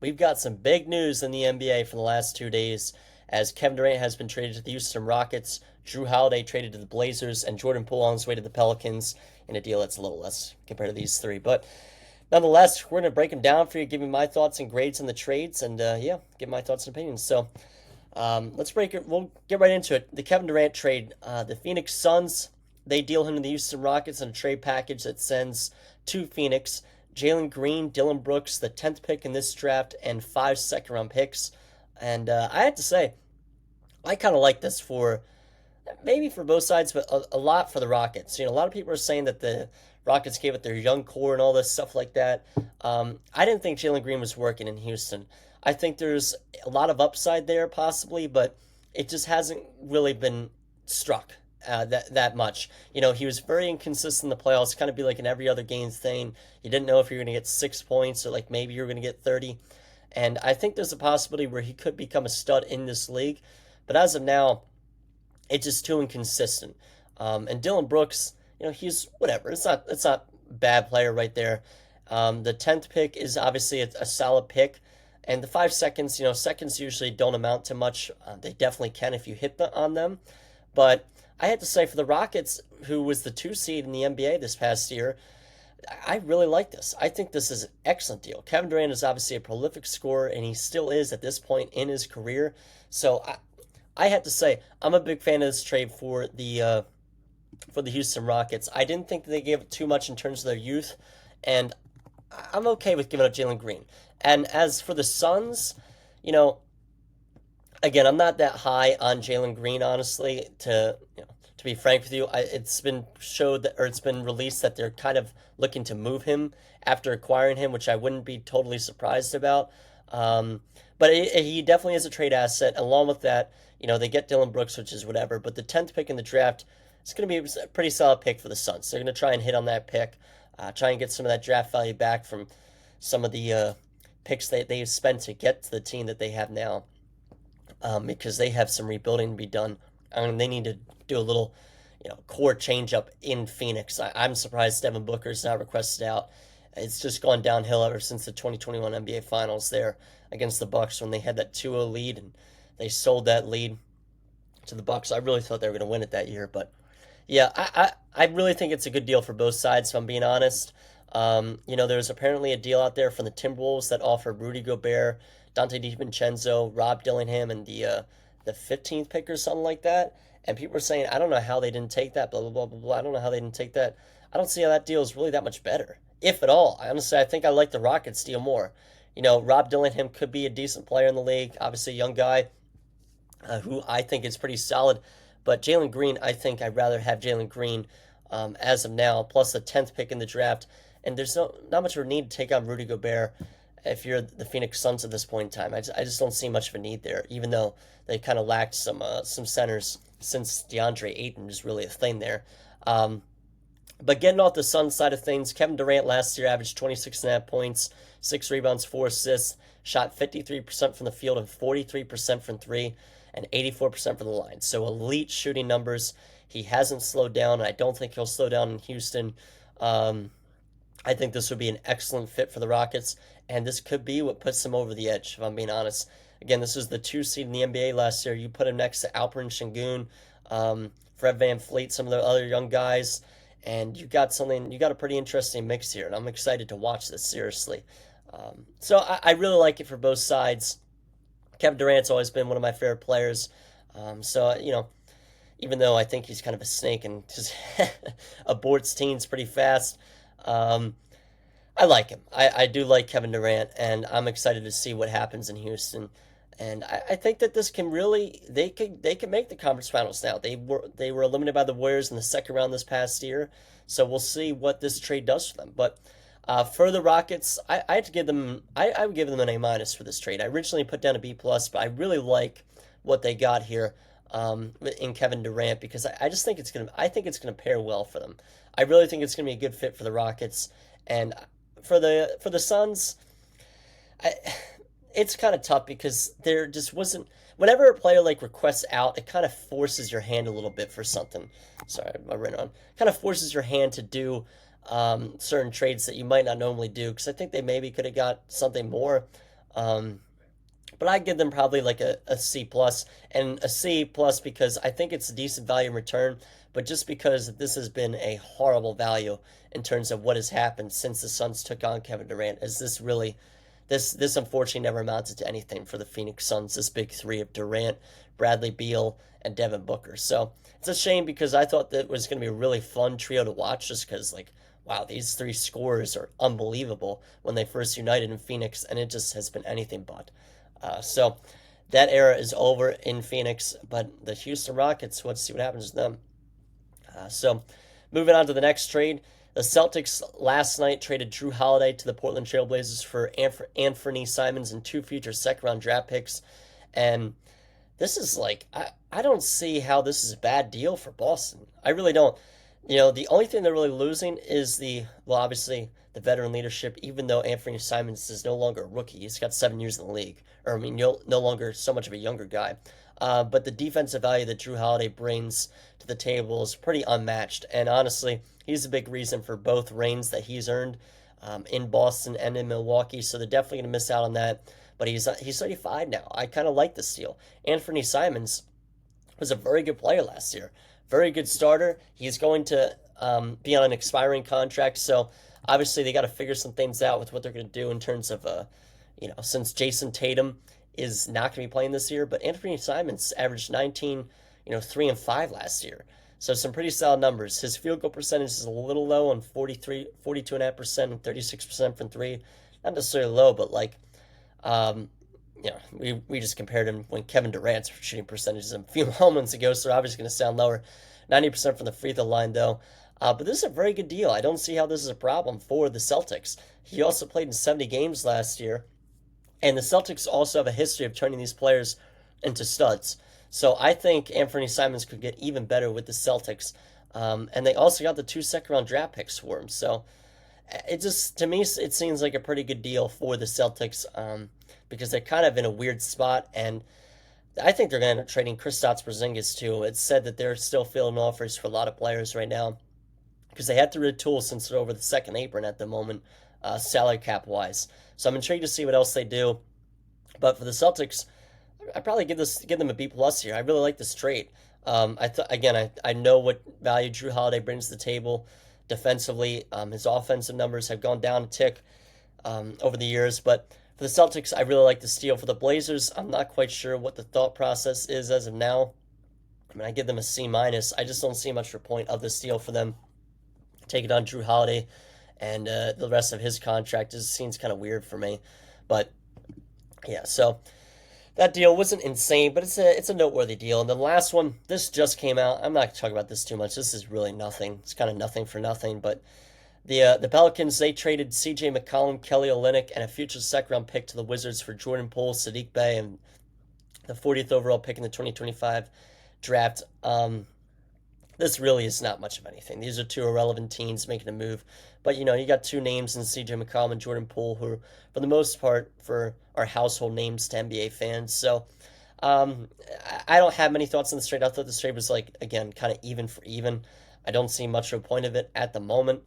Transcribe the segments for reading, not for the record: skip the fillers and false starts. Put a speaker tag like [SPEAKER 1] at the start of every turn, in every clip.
[SPEAKER 1] We've got some big news in the NBA for the last 2 days as Kevin Durant has been traded to the Houston Rockets, Jrue Holiday traded to the Blazers, and Jordan Poole on his way to the Pelicans in a deal that's a little less compared to these three. But nonetheless, we're going to break them down for you, give you my thoughts and grades on the trades, and yeah, give my thoughts and opinions. So let's break it. We'll get right into it. The Kevin Durant trade. The Phoenix Suns, they deal him to the Houston Rockets in a trade package that sends to Phoenix Jalen Green, Dillon Brooks, the 10th pick in this draft, and 5 second-round picks. And I have to say, I kind of like this for maybe for both sides, but a lot for the Rockets. A lot of people are saying that the Rockets gave it their young core and all this stuff like that. I didn't think Jalen Green was working in Houston. I think there's a lot of upside there, possibly, but it just hasn't really been struck that much. He was very inconsistent in the playoffs, kind of be like an every other game thing. You didn't know if you were going to get 6 points or like maybe you were going to get 30. And I think there's a possibility where he could become a stud in this league. But as of now, it's just too inconsistent. And Dillon Brooks, he's whatever. It's not a bad player right there. The 10th pick is obviously a solid pick. And the 5 seconds, seconds usually don't amount to much. They definitely can if you hit on them. But I had to say, for the Rockets, who was the 2 seed in the NBA this past year, I really like this. I think this is an excellent deal. Kevin Durant is obviously a prolific scorer, and he still is at this point in his career. So I have to say, I'm a big fan of this trade for the Houston Rockets. I didn't think that they gave it too much in terms of their youth, and I'm okay with giving up Jalen Green. And as for the Suns, you know, again, I'm not that high on Jalen Green, honestly. To be frank with you, it's been showed that, or it's been released that they're kind of looking to move him after acquiring him, which I wouldn't be totally surprised about. Um, but he definitely is a trade asset. Along with that, they get Dillon Brooks, which is whatever. But the 10th pick in the draft is going to be a pretty solid pick for the Suns. They're going to try and hit on that pick, try and get some of that draft value back from some of the picks that they've spent to get to the team that they have now, because they have some rebuilding to be done. They need to do a little, core change up in Phoenix. I'm surprised Devin Booker's not requested out. It's just gone downhill ever since the 2021 NBA Finals there against the Bucks when they had that 2-0 lead and they sold that lead to the Bucks. I really thought they were going to win it that year, but yeah, I really think it's a good deal for both sides, if I'm being honest. There's apparently a deal out there from the Timberwolves that offered Rudy Gobert, Dante DiVincenzo, Rob Dillingham, and the 15th pick or something like that. And people are saying, I don't know how they didn't take that, blah, blah, blah, blah, blah. I don't know how they didn't take that. I don't see how that deal is really that much better, if at all. I think I like the Rockets deal more. Rob Dillingham could be a decent player in the league, obviously a young guy who I think is pretty solid. But Jalen Green, I think I'd rather have Jalen Green as of now, plus the 10th pick in the draft. And there's not much of a need to take on Rudy Gobert if you're the Phoenix Suns at this point in time. I just don't see much of a need there, even though they kind of lacked some centers since DeAndre Ayton is really a thing there. But getting off the Suns side of things, Kevin Durant last year averaged 26.5 points, 6 rebounds, 4 assists, shot 53% from the field and 43% from three, and 84% from the line. So elite shooting numbers. He hasn't slowed down, and I don't think he'll slow down in Houston. I think this would be an excellent fit for the Rockets, and this could be what puts them over the edge, if I'm being honest. Again, this was the 2 seed in the NBA last year. You put him next to Alperen Sengun, Fred VanVleet, some of the other young guys, and you got a pretty interesting mix here, and I'm excited to watch this, seriously. So I really like it for both sides. Kevin Durant's always been one of my favorite players. Even though I think he's kind of a snake and just aborts teams pretty fast, I like him. I do like Kevin Durant, and I'm excited to see what happens in Houston. And I think that this can really they can make the conference finals now. They were eliminated by the Warriors in the second round this past year, so we'll see what this trade does for them. But for the Rockets, I have to give them I would give them an A minus for this trade. I originally put down a B plus, but I really like what they got here in Kevin Durant because I just think it's gonna pair well for them. I really think it's gonna be a good fit for the Rockets, and for the Suns, it's kind of tough because there just wasn't. Whenever a player like requests out, it kind of forces your hand a little bit for something. Sorry, I ran on. Kind of forces your hand to do certain trades that you might not normally do because I think they maybe could have got something more. Um, but I give them probably like a C plus and a C plus because I think it's a decent value in return, but just because this has been a horrible value in terms of what has happened since the Suns took on Kevin Durant, is this really this unfortunately never amounted to anything for the Phoenix Suns, this big three of Durant, Bradley Beal, and Devin Booker. So it's a shame because I thought that was going to be a really fun trio to watch just because, like, wow, these three scorers are unbelievable when they first united in Phoenix, and it just has been anything but. So that era is over in Phoenix, but the Houston Rockets, let's see what happens to them. So moving on to the next trade. The Celtics last night traded Jrue Holiday to the Portland Trailblazers for Anthony Simons and two future second round draft picks. And this is like, I don't see how this is a bad deal for Boston. I really don't. The only thing they're really losing is obviously the veteran leadership, even though Anthony Simons is no longer a rookie. He's got 7 years in the league. Or, I mean, no longer so much of a younger guy. But the defensive value that Jrue Holiday brings to the table is pretty unmatched. And honestly, he's a big reason for both reigns that he's earned in Boston and in Milwaukee. So they're definitely going to miss out on that. But he's 35 now. I kind of like this deal. Anthony Simons was a very good player last year. Very good starter. He's going to be on an expiring contract. So obviously they got to figure some things out with what they're going to do in terms of, since Jason Tatum is not going to be playing this year, but Anthony Simons averaged 19, 3 and 5 last year. So some pretty solid numbers. His field goal percentage is a little low on 42.5% and 36% from three. Not necessarily low, but like, we just compared him when Kevin Durant's shooting percentages a few moments ago, so obviously going to sound lower. 90% from the free throw line, though. But this is a very good deal. I don't see how this is a problem for the Celtics. He also played in 70 games last year, and the Celtics also have a history of turning these players into studs. So I think Anthony Simons could get even better with the Celtics. And they also got the 2 second-round draft picks for him. So to me, it seems like a pretty good deal for the Celtics because they're kind of in a weird spot. And I think they're going to end up trading Kristaps Porzingis too. It's said that they're still filling offers for a lot of players right now because they had to retool since they're over the second apron at the moment, salary cap wise. So I'm intrigued to see what else they do. But for the Celtics, I probably give them a B plus here. I really like this trade. I know what value Jrue Holiday brings to the table defensively. His offensive numbers have gone down a tick over the years, but for the Celtics, I really like the steal. For the Blazers, I'm not quite sure what the thought process is as of now. I mean, I give them a C minus. I just don't see much for point of the steal for them. Taking on Jrue Holiday and the rest of his contract just seems kind of weird for me. But yeah, so that deal wasn't insane, but it's a noteworthy deal. And the last one, this just came out. I'm not going to talk about this too much. This is really nothing. It's kind of nothing for nothing. But the Pelicans, they traded C.J. McCollum, Kelly Olynyk, and a future second-round pick to the Wizards for Jordan Poole, Saddiq Bey, and the 40th overall pick in the 2025 draft. This really is not much of anything. These are two irrelevant teams making a move. But, you got two names in C.J. McCollum and Jordan Poole who, for the most part, are household names to NBA fans. So I don't have many thoughts on this trade. I thought this trade was, again, kind of even for even. I don't see much of a point of it at the moment.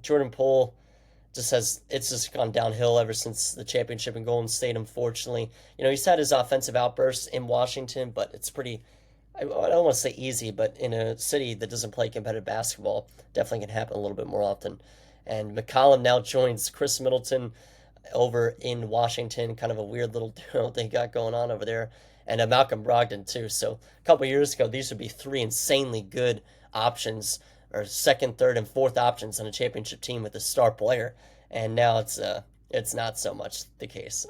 [SPEAKER 1] Jordan Poole it's just gone downhill ever since the championship in Golden State, unfortunately. He's had his offensive outbursts in Washington, but it's pretty, I don't want to say easy, but in a city that doesn't play competitive basketball, definitely can happen a little bit more often. And McCollum now joins Chris Middleton over in Washington, kind of a weird little duo they got going on over there, and Malcolm Brogdon too. So a couple of years ago, these would be three insanely good options, or second, third, and fourth options on a championship team with a star player, and now it's not so much the case.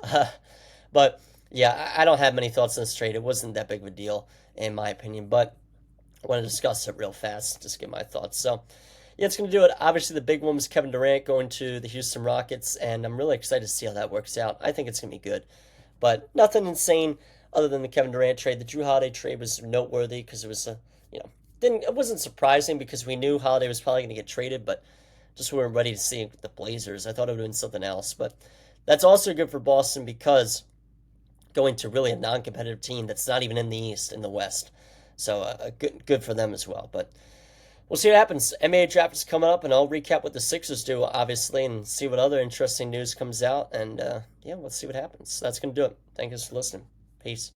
[SPEAKER 1] But yeah, I don't have many thoughts on this trade. It wasn't that big of a deal in my opinion, but I want to discuss it real fast, just get my thoughts. So yeah, it's going to do it. Obviously, the big one was Kevin Durant going to the Houston Rockets, and I'm really excited to see how that works out. I think it's going to be good, but nothing insane other than the Kevin Durant trade. The Jrue Holiday trade was noteworthy because it was it wasn't surprising because we knew Holiday was probably going to get traded, but just we weren't ready to see the Blazers. I thought it would have been something else, but that's also good for Boston because going to really a non-competitive team that's not even in the East, in the West. So good for them as well. But we'll see what happens. NBA draft is coming up, and I'll recap what the Sixers do, obviously, and see what other interesting news comes out. And yeah, we'll see what happens. That's going to do it. Thank you for listening. Peace.